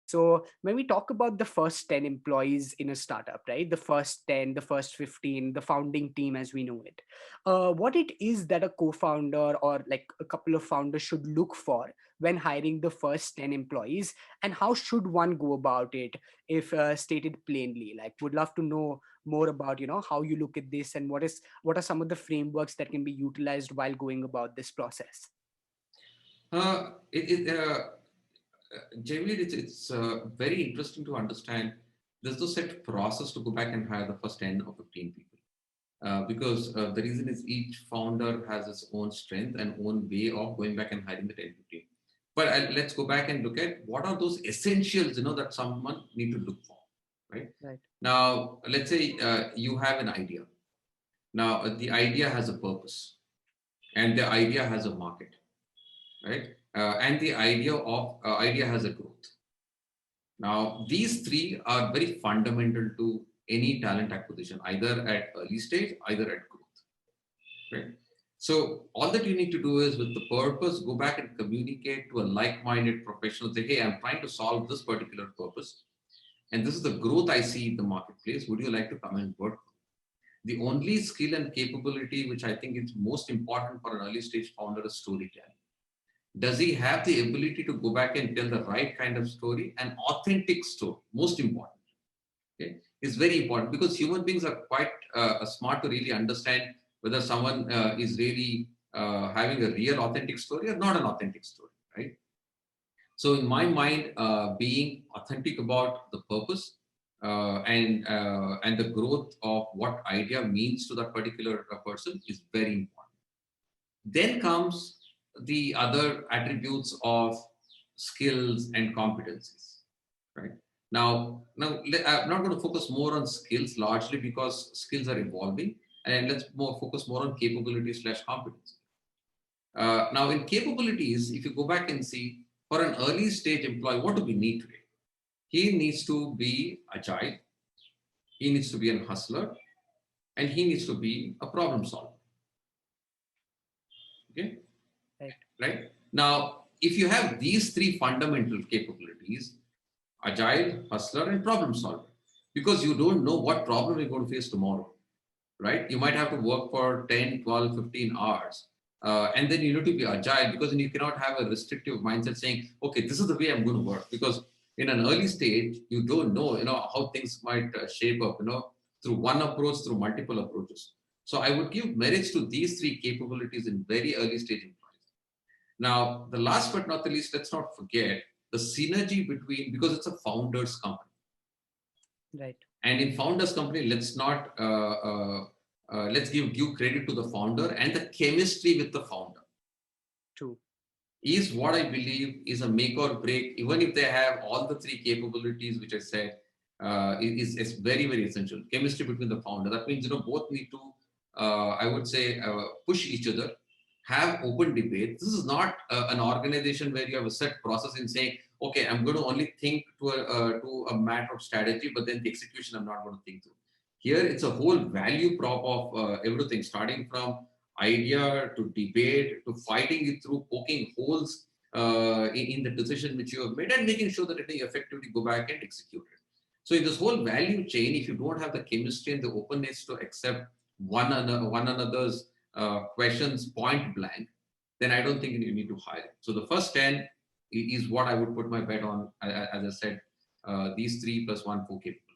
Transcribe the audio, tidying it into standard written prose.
So when we talk about the first 10 employees in a startup, right? The first 10, the first 15, the founding team as we know it, what it is that a co-founder or like a couple of founders should look for when hiring the first 10 employees, and how should one go about it if stated plainly? Like, would love to know more about, how you look at this, and what are some of the frameworks that can be utilized while going about this process. Uh, it, it, uh, Generally, it's very interesting to understand. There's no set process to go back and hire the first 10 or 15 people. Because the reason is each founder has its own strength and own way of going back and hiring the 10, 15. But let's go back and look at what are those essentials, that someone need to look for, right? Right. Now, let's say you have an idea. Now, the idea has a purpose and the idea has a market, right? And the idea has a growth. Now, these three are very fundamental to any talent acquisition, either at early stage, either at growth, right? So all that you need to do is with the purpose, go back and communicate to a like-minded professional, say, hey, I'm trying to solve this particular purpose. And this is the growth I see in the marketplace. Would you like to come and work? The only skill and capability which I think is most important for an early stage founder is storytelling. Does he have the ability to go back and tell the right kind of story, an authentic story? Most important. Okay, is very important because human beings are quite smart to really understand whether someone is really having a real authentic story or not an authentic story, right? So in my mind, being authentic about the purpose and the growth of what idea means to that particular person is very important. Then comes the other attributes of skills and competencies, right? Now, I'm not going to focus more on skills largely because skills are evolving, and let's focus more on capabilities slash competence. Now, in capabilities, if you go back and see for an early stage employee, what do we need today? He needs to be agile, he needs to be a hustler, and he needs to be a problem solver. Okay, Right. right? Now, if you have these three fundamental capabilities, agile, hustler, and problem solver, because you don't know what problem you're going to face tomorrow, right? You might have to work for 10, 12, 15 hours. And then you need to be agile because then you cannot have a restrictive mindset saying, okay, this is the way I'm going to work. Because in an early stage, you don't know, how things might shape up, through one approach, through multiple approaches. So I would give merits to these three capabilities in very early stage employees. Now, the last but not the least, let's not forget the synergy between, because it's a founder's company. Right. And in founder's company, let's give due credit to the founder and the chemistry with the founder True. is what I believe is a make or break. Even if they have all the three capabilities which I said, is very, very essential. Chemistry between the founder. That means both need to, I would say, push each other, have open debate. This is not an organization where you have a set process in saying, okay, I'm going to only think to a matter of strategy, but then the execution I'm not going to think through. Here, it's a whole value prop of everything, starting from idea to debate to fighting it through, poking holes in the decision which you have made, and making sure that it can effectively go back and execute it. So, in this whole value chain, if you don't have the chemistry and the openness to accept one another's questions point blank, then I don't think you need to hire it. So the first 10 is what I would put my bet on. As I said, these three plus one, four capabilities.